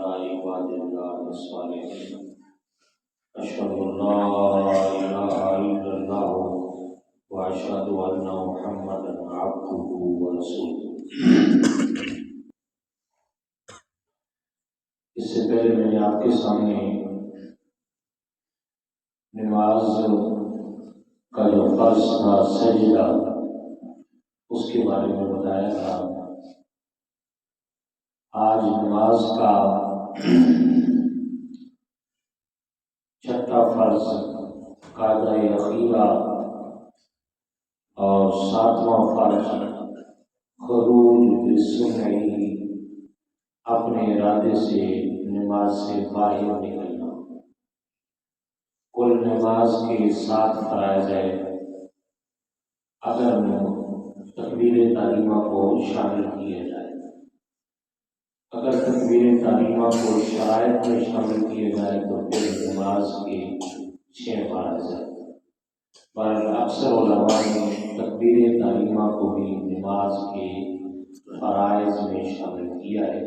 عباد الله الصالحين أشهد أن لا إله إلا الله وأشهد أن محمدا عبده ورسوله۔ اس سے پہلے میں نے آپ کے سامنے نماز کا جو فرض تھا سجدہ اس کے بارے میں بتایا تھا۔ آج نماز کا چھٹا فرض قاعدہ اخیرہ اور ساتواں فرض خروج بالسنعی، اپنے ارادے سے نماز سے باہر نکلنا۔ کل نماز کے 7 فرائض ہے، اگر تکبیر تحریمہ کو شامل کیا جائے، اگر تکبیر تحریمہ کو شرائط میں شامل کیا جائے تو پھر نماز کے 6 فرائض ہیں۔ پر اکثر علماء نے تکبیر تحریمہ کو بھی نماز کے فرائض میں شامل کیا ہے،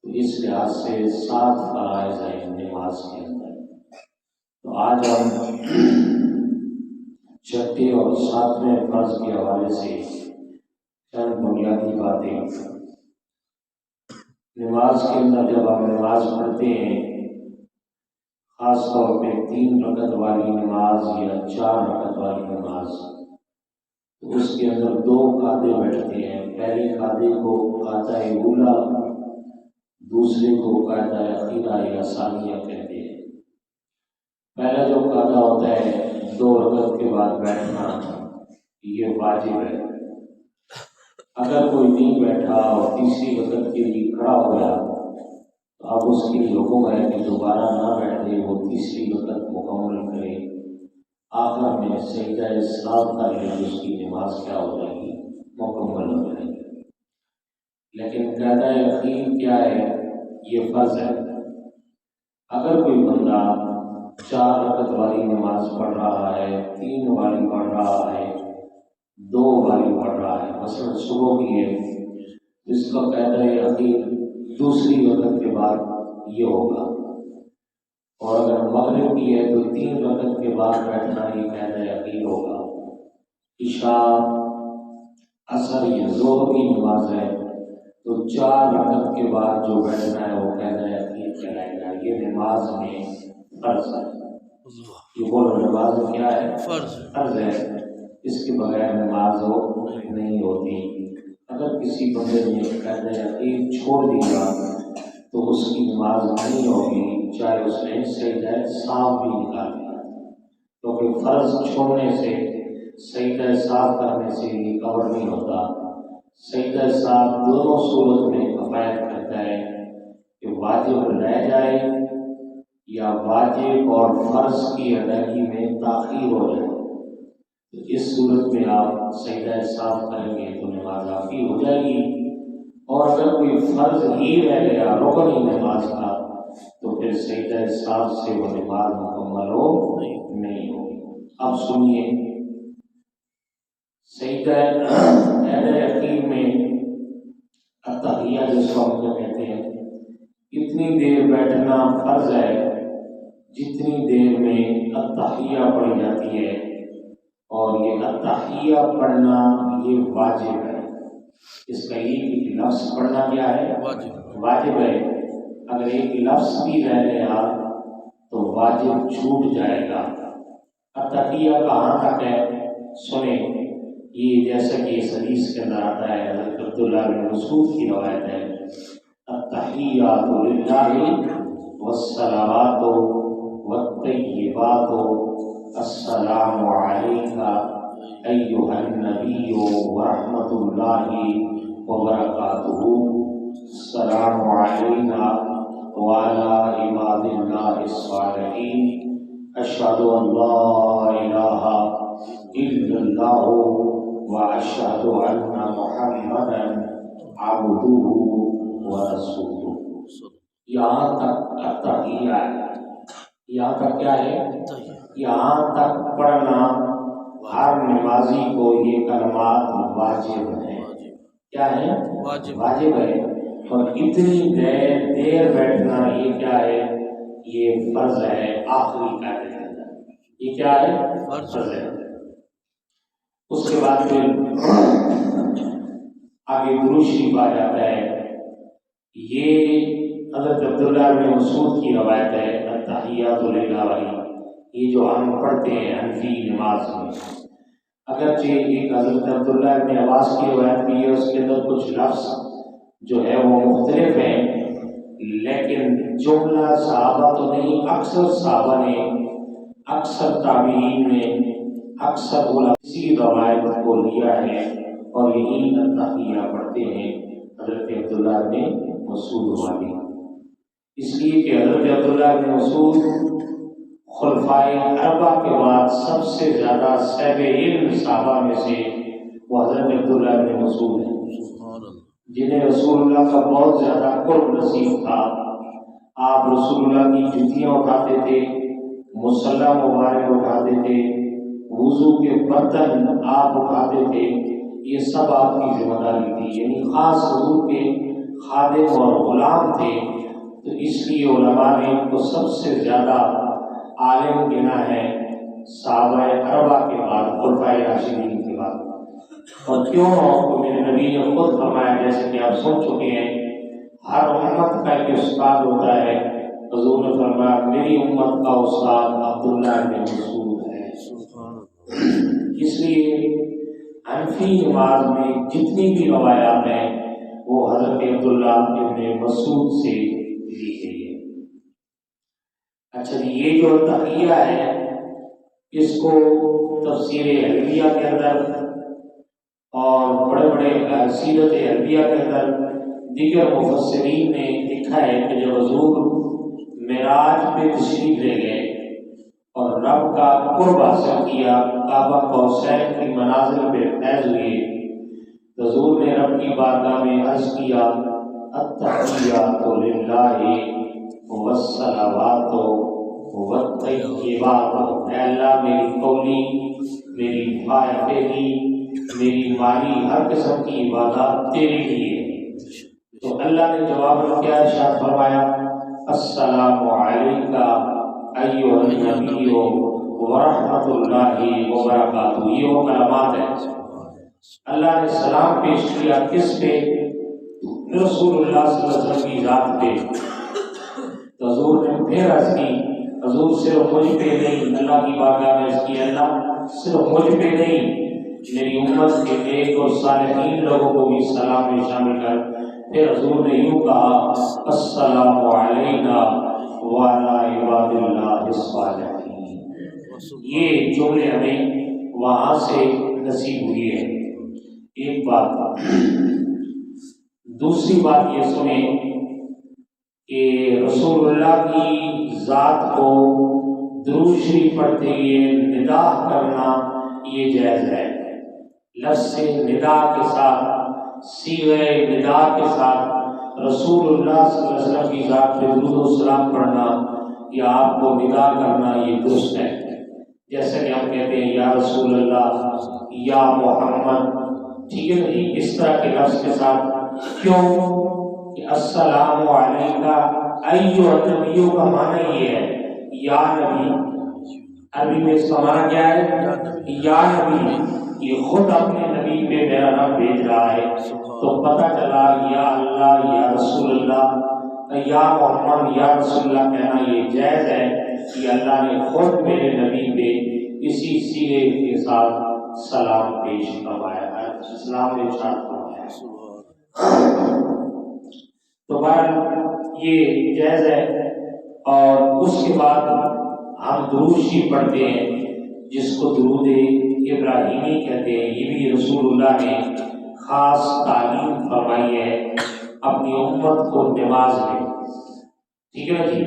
تو اس لحاظ سے 7 فرائض ہیں نماز کے اندر۔ تو آج ہم چھٹے اور 7ویں فرض کے حوالے سے چند بنیادی باتیں۔ نماز کے اندر جب ہم نماز پڑھتے ہیں، خاص طور پہ 3 رکعت والی نماز یا 4 رکعت والی نماز، تو اس کے اندر 2 قاعدے بیٹھتے ہیں۔ پہلے قاعدے کو قاعدہ اولا، دوسرے کو قاعدہ اخیرہ یا ثانیہ کہتے ہیں۔ پہلا جو قاعدہ ہوتا ہے 2 رکعت کے بعد بیٹھنا، یہ واجب ہے۔ اگر کوئی نہیں بیٹھا اور تیسری رکعت کے لیے کھڑا ہو گیا تو اب اس کے لیے حکم ہے کہ دوبارہ نہ بیٹھے، وہ تیسری رکعت مکمل کرے، آخر میں سجدہ سلام کر لے، اس کی نماز کیا ہو جائے گی؟ مکمل ہو جائے گی۔ لیکن قاعدہ اخیر کیا ہے؟ یہ فرض ہے۔ اگر کوئی بندہ 4 رکعت والی نماز پڑھ رہا ہے، 3 والی پڑھ رہا ہے، 2 والی پڑھ رہا ہے، مثلا صبح کی ہے، اس کا قاعدہ اخیر دوسری رکعت کے بعد یہ ہوگا، اور اگر مغرب کی ہے تو 3 رکعت کے بعد بیٹھنا، یہ قاعدہ اخیر ہوگا۔ عشاء، عصر یا ظہر کی نماز ہے تو 4 رکعت کے بعد جو بیٹھنا ہے وہ قاعدہ اخیر کہلائے گا۔ یہ نماز میں فرض ہے۔ یہ بولو نماز میں کیا ہے؟ فرض ہے، اس کے بغیر نماز نہیں ہوتی۔ اگر کسی بندے نے قاعدہ اخیر چھوڑ دیا تو اس کی نماز نہیں ہوگی، چاہے اس نے سجدہ سہو بھی نکال دیا، کیونکہ فرض چھوڑنے سے سجدہ سہو کرنے سے یہ کور نہیں ہوتا۔ سجدہ سہو دونوں صورت میں کفایت کرتا ہے کہ واجب رہ جائے یا واجب اور فرض کی ادائیگی میں تاخیر ہو جائے۔ تو اس صورت میں آپ سجدہ سہو کریں گے تو نماز آپ کی ہو جائے گی، اور اگر کوئی فرض ہی رہ گیا، رکن ہی نماز کا، تو پھر سجدہ سہو سے وہ نماز مکمل نہیں ہوگی۔ اب سنیے، سجدہ اخیر میں التحیہ جس کو ہم کہتے ہیں، اتنی دیر بیٹھنا فرض ہے جتنی دیر میں التحیہ پڑھی جاتی ہے، اور یہ التحیہ پڑھنا یہ واجب ہے۔ اس کا ایک لفظ پڑھنا کیا ہے؟ واجب ہے۔ اگر ایک لفظ بھی رہ گیا تو واجب چھوٹ جائے گا۔ التحیہ کہاں تک ہے؟ سنیں، یہ جیسا کہ اس حدیث کے اندر آتا ہے، حضرت عبداللہ بن مسعود کی روایت ہے، التحیات للہ والصلوات والطیبات السلام علیک ایھا النبی ورحمۃ اللہ وبرکاتہ، السلام علینا وعلی عباد اللہ الصالحین، اشہد ان لا الہ الا اللہ واشہد ان محمدا عبدہ ورسولہ۔ یہاں تک التحیہ ہے۔ یہاں تک کیا ہے؟ یہاں تک پڑھنا ہر نمازی کو یہ کلمات واجب ہیں۔ کیا ہے؟ واجب ہے۔ اور اتنی دیر بیٹھنا یہ کیا ہے؟ یہ فرض ہے آخری قاعدے کے اندر، یہ کیا ہے؟ فرض ہے۔ اس کے بعد پھر آگے درود شریف آ جاتا ہے۔ یہ حضرت عبداللہ بن مسعود کی روایت ہے، التحیات للہ والی، یہ جو ہم پڑھتے ہیں حنفی نماز میں، اگرچہ ایک حضرت عبداللہ بن عباس کی روایت بھی ہے، اس کے اندر کچھ لفظ جو ہے وہ مختلف ہیں، لیکن جملہ صحابہ تو نہیں، اکثر صحابہ نے، اکثر تابعین نے، اکثر علماء اسی روایت کو لیا ہے اور یہی التحیہ پڑھتے ہیں حضرت عبداللہ بن مسعود والی، اس لیے کہ حضرت عبداللہ بن مسعود خلفائے اربعہ کے بعد سب سے زیادہ صاحب علم صحابہ میں سے وہ حضرت عبداللہ بن مسعود ہیں، جنہیں رسول اللہ کا بہت زیادہ قرب نصیب تھا۔ آپ رسول اللہ کی جوتیاں اٹھاتے تھے، مصلی مبارک اٹھاتے تھے، وضو کے برتن آپ اٹھاتے تھے، یہ سب آپ کی ذمہ داری تھی، یعنی خاص حضور کے خادم اور غلام تھے، تو اس لیے علماء نے ان کو سب سے زیادہ عالم گنا ہے صحابہ اربعہ کے بعد، خلفائے راشدین کے بعد۔ اور کیوں؟ تو میرے نبی نے خود فرمایا، جیسے کہ آپ سن چکے ہیں، ہر امت کا ایک استاد ہوتا ہے، حضور نے فرمایا میری امت کا استاد عبداللہ بن مسعود ہے۔ اس لیے حنفی نماز میں جتنی بھی روایات ہیں وہ حضرت عبداللہ بن مسعود سے لی گئی ہے۔ اچھا جی، یہ جو تحیہ ہے اس کو تفسیر حلبیہ کے اندر اور بڑے بڑے سیرت حلبیہ کے اندر دیگر مفسرین نے لکھا ہے کہ جب حضور معراج پہ تشریف لے گئے اور رب کا قرب حاصل کیا، کعبہ قوسین کی منازل پہ فیض ہوئے، تو حضور نے رب کی بارگاہ میں عرض کیا التحیات للہ والصلوات والطیبات، اے اللہ میری قولی، میری فعلی، میری مالی، ہر قسم کی عبادات تیرے لیے۔ تو اللہ نے جواب میں کیا ارشاد فرمایا؟ السلام علیکہ ایھا النبی ورحمۃ اللہ وبرکاتہ، یہ وہ کلمات ہیں۔ اللہ نے سلام پیش کیا کس پہ؟ رسول اللہ صلی اللہ علیہ وسلم کی ذات پہ۔ تو حضور نے پھر عرض کی، حضور صرف مجھ پہ نہیں، اللہ کی بارگاہ میں عرض کی، اللہ صرف مجھ پہ نہیں، میری امت کے نیک اور صالحین لوگوں کو بھی سلام میں شامل کر۔ پھر حضور نے یوں کہا السلام علینا وعلی عباد اللہ الصالحین۔ یہ جملے ہمیں وہاں سے نصیب ہوئی ہے، ایک بات۔ دوسری بات یہ سنیں کہ رسول اللہ کی ذات کو درود شریف پڑھتے ہوئے ندا کرنا یہ جائز ہے، لفظ سے ندا کے ساتھ، صیغہ ندا کے ساتھ رسول اللہ صلی اللہ علیہ وسلم کی ذات پہ درود و سلام پڑھنا یا آپ کو ندا کرنا یہ درست ہے، جیسے کہ ہم کہتے ہیں یا رسول اللہ، یا محمد، ٹھیک ہے نا، اس طرح کے لفظ کے ساتھ۔ کیوں کہ السلام علیکہ ایھا النبی کا معنی یہ ہے یا نبی، عربی میں اس کا معنی کیا ہے؟ یا نبی، یہ خود اپنے نبی پہ میرا رب بھیج رہا ہے، تو پتہ چلا یا اللہ، یا رسول اللہ، یا محمد، یا رسول اللہ کہنا یہ جائز ہے کہ اللہ نے خود میرے نبی پہ اسی صیغے کے ساتھ سلام پیش کروایا ہے، اسلام نے ارشاد فرمایا ہے۔ تو بہرحال یہ جائز ہے۔ اور اس کے بعد ہم درود شریف پڑھتے ہیں جس کو درود ابراہیمی کہتے ہیں، یہ بھی رسول اللہ نے خاص تعلیم فرمائی ہے اپنی امت کو نماز میں، ٹھیک ہے نا جی۔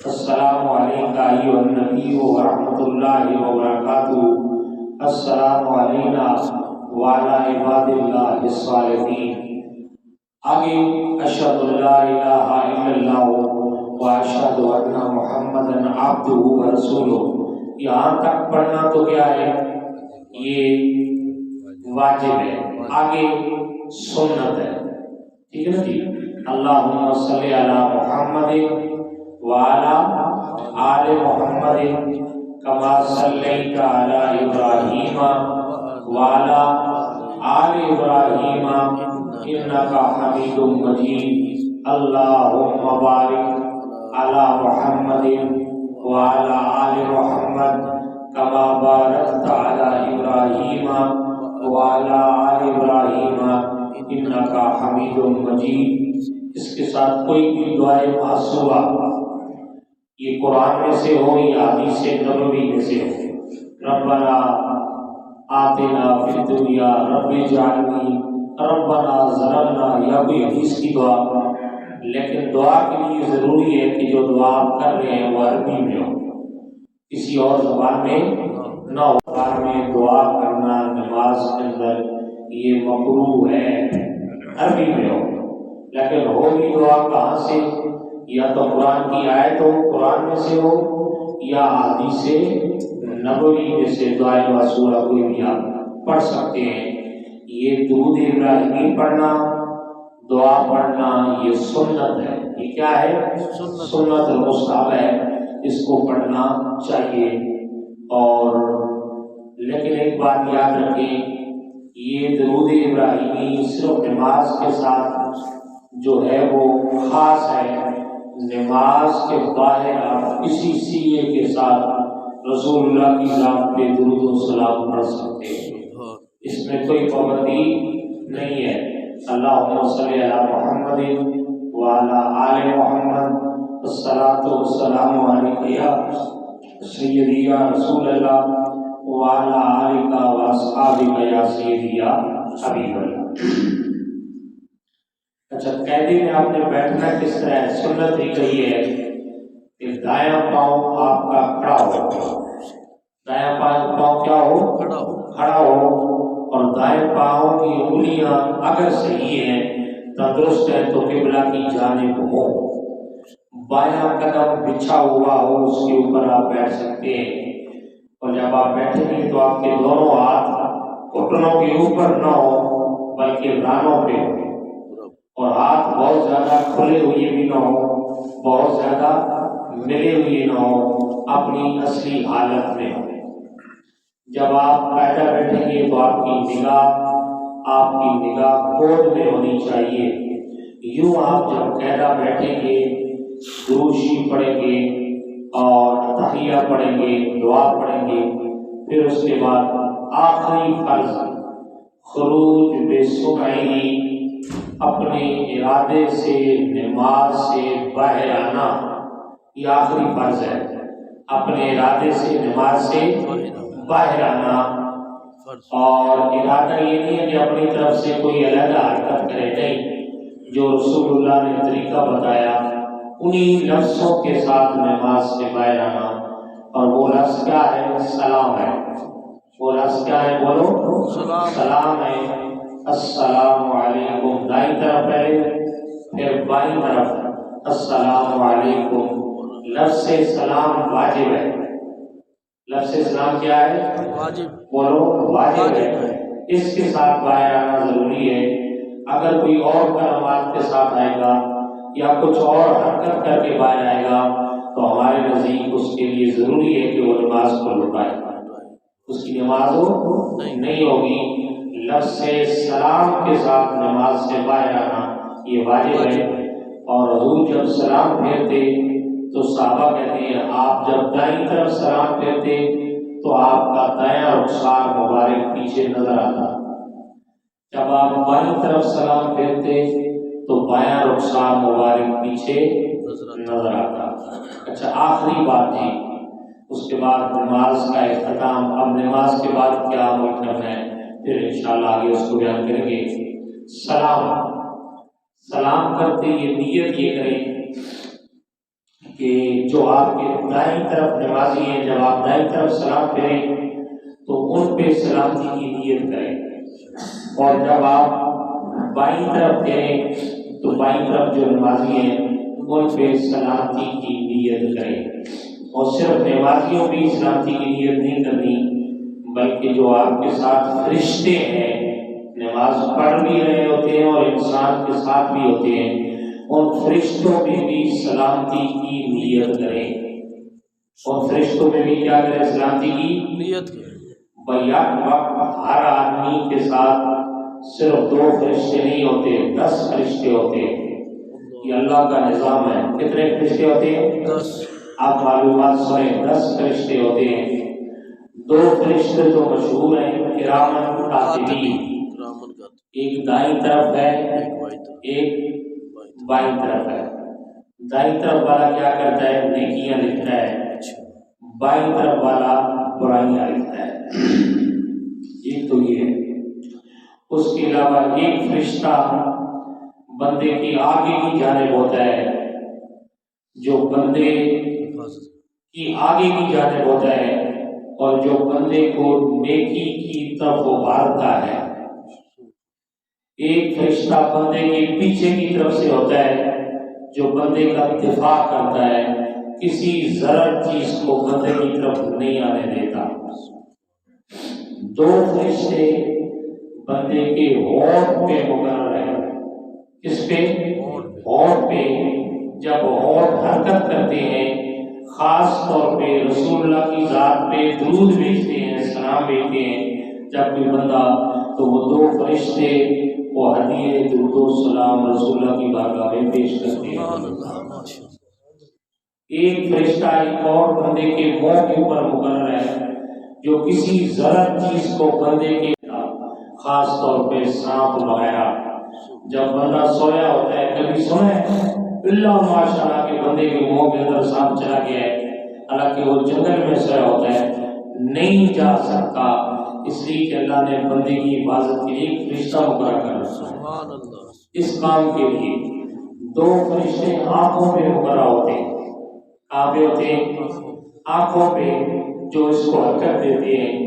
السلام علیکہ ایھا النبی ورحمۃ اللہ وبرکاتہ، السلام علینا وعلی عباد اللہ الصالحین۔ آگے اشہد ان لا الہ الا اللہ واشہد ان محمدا عبدہ ورسولہ، یہاں تک پڑھنا تو کیا ہے؟ یہ واجب ہے، آگے سنت ہے، ٹھیک ہے نا جی۔ اللہم صلی علی محمد وعلی آل محمد کما صلیت علی ابراہیم وعلی آل ابراہیم انک حمید مجید اللہم بارک علی محمد وعلی آل محمد کما بارکت علی ابراہیم وعلی آل ابراہیم انک حمید مجید۔ اس کے ساتھ کوئی بھی دعائے معصوبہ یہ قرآن میں سے ہو یا حدیث نبوی میں سے ہو، ربنا آتنا فی الدنیا رب اجعلنی ربنا ظلمنا، یا کوئی حدیث کی دعا، لیکن دعا کے لیے ضروری ہے کہ جو دعا آپ کر رہے ہیں وہ عربی میں ہو، کسی اور زبان میں نہ ہو۔ زبان میں دعا کرنا نماز کے اندر یہ مکروہ ہے، عربی میں ہو، لیکن ہو بھی دعا کہاں سے؟ یا تو قرآن کی آیت ہو، قرآن میں سے ہو، یا حدیث نبوی میں سے دعائے معصورہ کوئی بھی آپ پڑھ سکتے ہیں۔ یہ درود ابراہیمی پڑھنا، دعا پڑھنا یہ سنت ہے۔ یہ کیا ہے؟ سنت مستحب ہے، اس کو پڑھنا چاہیے۔ اور لیکن ایک بات یاد رکھیں، یہ درود ابراہیمی صرف نماز کے ساتھ جو ہے وہ خاص ہے، نماز کے باہر آپ کسی سیغے کے ساتھ رسول اللہ کی ذات پہ درود و سلام پڑھ سکتے ہیں، اس میں کوئی پابندی نہیں ہے۔ اللہم صلی علی محمد وعلی آل محمد الصلاۃ والسلام علیک یا سیدی یا رسول اللہ وعلی آلک واصحابک یا سیدی یا حبیب اللہ۔ اچھا، قیدی میں آپ نے بیٹھنا کس طرح ہے؟ سنت ہی کہی ہے کہ دایاں پاؤں آپ کا کھڑا ہو، دایاں پاؤں کیا ہو؟ کھڑا ہو، اور دائیں پاؤں کی انگلیاں اگر صحیح ہیں، تندرست ہیں تو قبلہ کی جانب ہو، بایاں قدم بچھا ہوا ہو اس کے اوپر آپ بیٹھ سکتے ہیں۔ اور جب آپ بیٹھیں گے تو آپ کے دونوں ہاتھ گھٹنوں کے اوپر نہ ہو بلکہ رانوں پہ ہو، اور ہاتھ بہت زیادہ کھلے ہوئے بھی نہ ہو، بہت زیادہ ملے ہوئے نہ ہو، اپنی اصلی حالت میں ہو۔ جب آپ قاعدہ بیٹھیں گے تو آپ کی نگاہ گود میں ہونی چاہیے۔ یوں آپ جب قاعدہ بیٹھیں گے، درود شریف پڑھیں گے اور تحیہ پڑھیں گے، دعا پڑھیں گے، پھر اس کے بعد آخری فرض خروج بسمعی، اپنے ارادے سے نماز سے باہر آنا، یہ آخری فرض ہے، اپنے ارادے سے نماز سے باہر آنا۔ اور ارادہ یہ نہیں ہے کہ اپنی طرف سے کوئی علیحدہ حرکت کرے، نہیں، جو رسول اللہ نے طریقہ بتایا انہی لفظوں کے ساتھ نماز سے باہر آنا۔ اور وہ لفظ کیا ہے؟ سلام ہے۔ وہ لفظ کیا ہے؟ بولو، سلام ہے۔ السلام علیکم، دائیں طرف پہلے، پھر بائیں طرف السلام علیکم۔ لفظ سلام واجب ہے، لفظ سلام کیا ہے؟ واجب، بولو، واجب ہے، اس کے ساتھ باہر آنا ضروری ہے۔ اگر کوئی اور کلمات کے ساتھ آئے گا یا کچھ اور حرکت کر کے باہر آئے گا تو ہمارے نزدیک اس کے لیے ضروری ہے کہ وہ نماز کو لوٹائے، اس کی نماز نہیں ہوگی۔ لفظ سلام کے ساتھ نماز سے باہر آنا یہ واجب ہے۔ اور حضور جب سلام پھیرتے تو صحابہ کہتے ہیں آپ جب دائیں طرف سلام پھیرتے تو آپ کا دایاں رخسار مبارک پیچھے نظر آتا، جب آپ بائیں طرف سلام پھیرتے تو بایاں رخسار مبارک پیچھے نظر آتا۔ اچھا، آخری بات تھی، اس کے بعد نماز کا اختتام۔ اب نماز کے بعد کیا عمل کرنا ہے پھر انشاءاللہ آگے اس کو بیان کریں گے۔ سلام کرتے یہ نیت یہ کریں کہ جو آپ کے دائیں طرف نمازی ہیں، جب آپ دائیں طرف سلام پھیریں تو ان پہ سلامتی کی نیت کریں، اور جب آپ بائیں طرف پھیریں تو بائیں طرف جو نمازی ہیں ان پہ سلامتی کی نیت کریں۔ اور صرف نمازیوں بھی سلامتی کی نیت نہیں کرنی بلکہ جو آپ کے ساتھ فرشتے ہیں، نماز پڑھ بھی رہے ہوتے ہیں اور انسان کے ساتھ بھی ہوتے ہیں، ان فرشتوں میں بھی سلامتی کی نیت کریں. ان فرشتوں میں بھی کیا کریں؟ سلامتی کی نیت کریں. بیک وقت ہر آدمی کے ساتھ صرف 2 فرشتے نہیں ہوتے، 10 فرشتے ہوتے ہیں. یہ اللہ کا نظام ہے. کتنے فرشتے ہوتے ہیں؟ 10. آپ معلومات سنیں، 10 فرشتے ہوتے ہیں. 2 فرشتے تو مشہور ہیں، کرامن کاتبین. ایک دائیں طرف ہے، ایک بائیں طرف ہے. دائیں طرف والا کیا کرتا ہے؟ نیکیاں لکھتا ہے. بائیں طرف والا برائیاں لکھتا ہے. ایک تو یہ ہے. اس کے علاوہ ایک فرشتہ بندے کی آگے کی جانب ہوتا ہے، جو بندے کی آگے کی جانب ہوتا ہے اور جو بندے کو نیکی کی طرف ابھارتا ہے. ایک فرشتہ بندے کے پیچھے کی طرف سے ہوتا ہے، جو بندے کا دفاع کرتا ہے، کسی ضرر چیز کو بندے کی طرف نہیں آنے دیتا. 2 فرشتے بندے کے ہونٹ پہ مقرر ہے. کس پہ؟ ہونٹ پہ. جب ہونٹ حرکت کرتے ہیں، خاص طور پہ رسول اللہ کی ذات پہ درود بھیجتے ہیں، سلام بھیجتے ہیں جب کوئی بندہ، تو وہ 2 فرشتے وہ ہدیے درود و سلام رسول اللہ کی بارگاہ میں پیش کرتے ہیں. ایک فرشتہ ایک اور بندے کے منہ کے اوپر مقرر ہے، جو کسی ضرر چیز کو بندے کے، خاص طور پہ سانپ وغیرہ. جب بندہ سویا ہوتا ہے، کبھی سنا ہے اللہ ماشاءاللہ کے بندے کے منہ کے اندر سانپ چلا گیا ہے، حالانکہ وہ جنگل میں سویا ہوتا ہے، نہیں جا سکتا، اس لیے کہ اللہ نے بندے کی حفاظت کے لیے ایک فرشتہ مقرر کر رکھا ہے. اس کام کے لیے 2 فرشتے آنکھوں پہ مقرر ہوتے ہیں. کہاں پہ ہوتے ہیں؟ آنکھوں پہ، جو اس کو حرکت دیتے ہیں.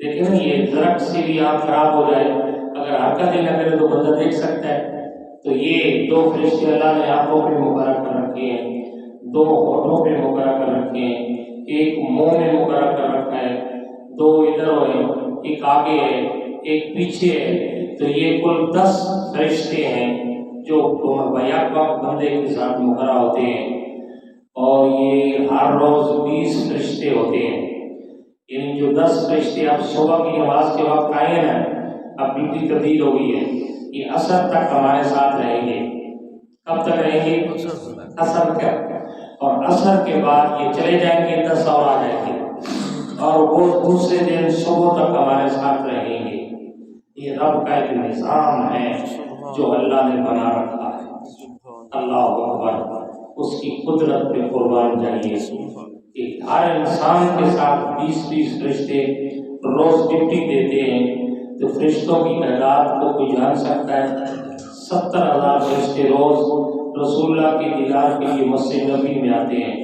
دیکھیں نا، یہ درخت سے بھی آنکھ خراب ہو جائے، اگر حرکت ہی نہ کرے تو بندہ دیکھ سکتا ہے. تو یہ 2 فرشتے اللہ نے آنکھوں پہ مقرر کر رکھے ہیں، 2 ہونٹوں پہ مقرر کر رکھے ہیں، ایک منہ میں مقرر کر رکھا ہے، 2 ادھر ہے، ایک آگے ہے، ایک پیچھے ہے. تو یہ کل 10 فرشتے ہیں جو بیک وقت بندے کے ساتھ مقرر ہوتے ہیں. اور یہ ہر روز 20 فرشتے ہوتے ہیں. یعنی جو 10 فرشتے اب صبح کی نماز کے وقت آئے ہیں نا، اب ڈیوٹی تبدیل ہو گئی ہے، یہ عصر تک ہمارے ساتھ رہیں گے. کب تک رہیں گے؟ عصر تک. اور عصر کے بعد یہ چلے جائیں گے، 10 اور آ جائیں گے، اور وہ دوسرے دن صبح تک ہمارے ساتھ رہیں گے. یہ رب کا ایک نظام ہے جو اللہ نے بنا رکھا ہے. اللہ اکبر. اس کی قدرت پہ قربان جائیے کہ ہر انسان کے ساتھ 20 فرشتے روز ڈیوٹی دیتے ہیں. تو فرشتوں کی تعداد کو کوئی جان سکتا ہے؟ 70,000 فرشتے روز رسول اللہ کے دیدار کے لیے مسجد نبی میں آتے ہیں،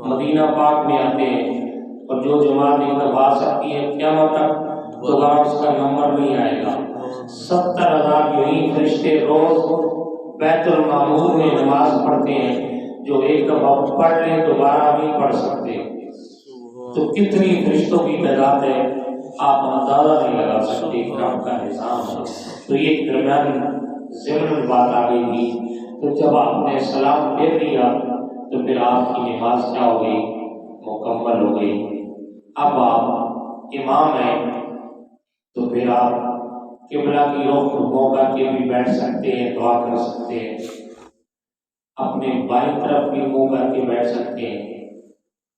مدینہ پاک میں آتے ہیں. اور جو جماعت ایک دفعہ آ سکتی ہے، قیامت تک دوبارہ اس کا نمبر نہیں آئے گا. 70,000 یہی فرشتے روز بیت المعمور میں نماز پڑھتے ہیں، جو ایک دفعہ پڑھ لیں دوبارہ نہیں پڑھ سکتے. تو کتنی فرشتوں کی تعداد ہے آپ اندازہ نہیں لگا سکتے. رب کا نظام ہے. تو یہ درمیان ضمن بات آ گئی تھی. تو جب آپ نے سلام پھیر لیا تو پھر آپ کی نماز کیا ہو گئی؟ مکمل ہو گئی. اب آپ امام ہیں تو پھر آپ قبلہ کی رخ منہ کر کے بھی بیٹھ سکتے ہیں، دعا کر سکتے ہیں. اپنے بائیں طرف بھی منہ کر کے بیٹھ سکتے ہیں،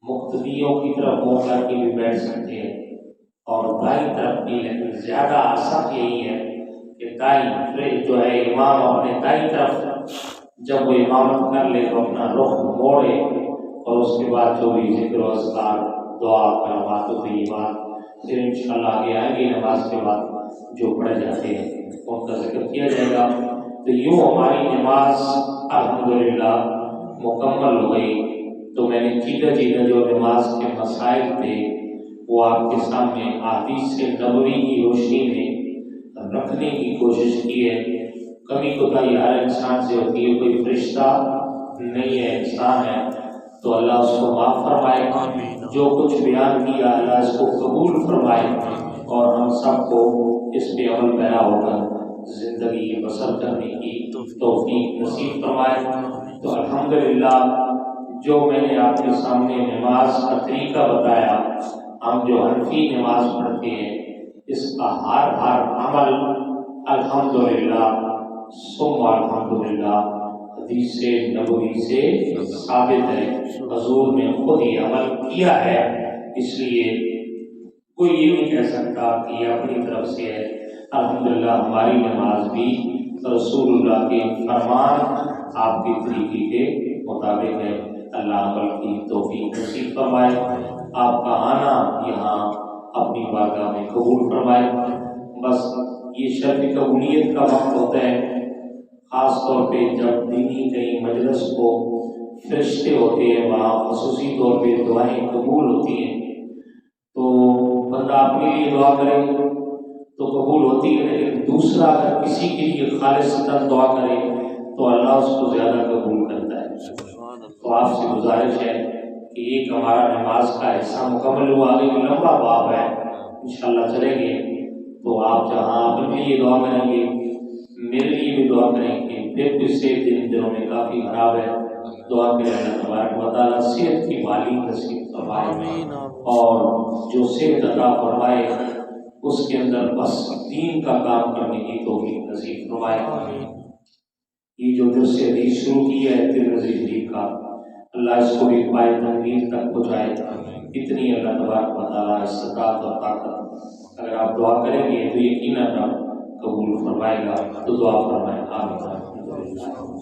مقتدیوں کی طرف منہ کر کے بھی بیٹھ سکتے ہیں، اور دائیں طرف بھی. لیکن زیادہ آسان یہی ہے کہ دائیں جو ہے امام اپنے دائیں طرف جب وہ امامت کر لے تو اپنا رخ موڑے، اور اس کے بعد جو بھی ذکر و اذکار، دعا، کلمات و طیبات پھر انشاءاللہ آگے آئیں گے نماز کے بعد جو پڑھے جاتے ہیں ان کا ذکر کیا جائے گا. تو یوں ہماری نماز الحمدللہ مکمل ہو گئی. تو میں نے چیزیں جو نماز کے مسائل تھے وہ آپ کے سامنے احادیث نبوی کی روشنی میں رکھنے کی کوشش کی ہے. کمی کوتاہی ہر انسان سے ہوتی ہے، کوئی فرشتہ نہیں ہے، انسان ہے. تو اللہ اس کو معاف فرمائے. جو کچھ بیان کیا اللہ اس کو قبول فرمائے، اور ہم سب کو اس پہ عمل پیرا ہو کر زندگی بسر کرنے کی توفیق نصیب فرمائے. تو الحمدللہ جو میں نے آپ کے سامنے نماز کا طریقہ بتایا، ہم جو حنفی نماز پڑھتے ہیں اس کا ہر عمل الحمدللہ ثم الحمدللہ حدیث نبوی سے ثابت ہے، حضور نے خود ہی عمل کیا ہے، اس لیے کوئی یہ نہیں کہہ سکتا کہ یہ اپنی طرف سے ہے۔ الحمدللہ ہماری نماز بھی رسول اللہ کے فرمان آپ کے طریقے کے مطابق ہے۔ اللہ عمل کی توفیق نصیب فرمائے، آپ کا آنا یہاں اپنی بارگاہ میں قبول فرمائے۔ بس یہ شرط قبولیت کا وقت ہوتا ہے، خاص طور پہ جب دینی کئی مجلس کو فرشتے ہوتے ہیں، وہاں خصوصی طور پہ دعائیں قبول ہوتی ہیں، تو بندہ اپنے لیے دعا کرے تو قبول ہوتی ہے، لیکن دوسرا اگر کسی کے لیے خالصتاً دعا کرے تو اللہ اس کو زیادہ قبول کرتا ہے۔ تو آپ سے گزارش ہے کہ ایک ہمارا نماز کا حصہ مکمل ہوا، آگے بھی لمبا باب ہے، انشاءاللہ چلیں گے، تو آپ جہاں اپنے لیے دعا کریں گے میرے لیے بھی دعا کریں گے۔ پھر کچھ سے دنوں میں کافی خراب ہے، دعا کریں اللہ تبارک و تعالیٰ صحت کی مالی نصیب فرمائے، اور جو صحت عطا فرمائے اس کے اندر بس دین کا کام کرنے کی توفیق نصیب فرمائے۔ یہ جو درس حدیث شروع کی ہے ترمذی شریف کا، اللہ اس کو بھی پائے تنویر تک پہنچائے، اتنی اللہ تبارک و تعالیٰ استطاعت اور طاقت اگر آپ دعا کریں گے تو یقیناً قبول فرمائے گا۔ تو دعا فرمائے آمین۔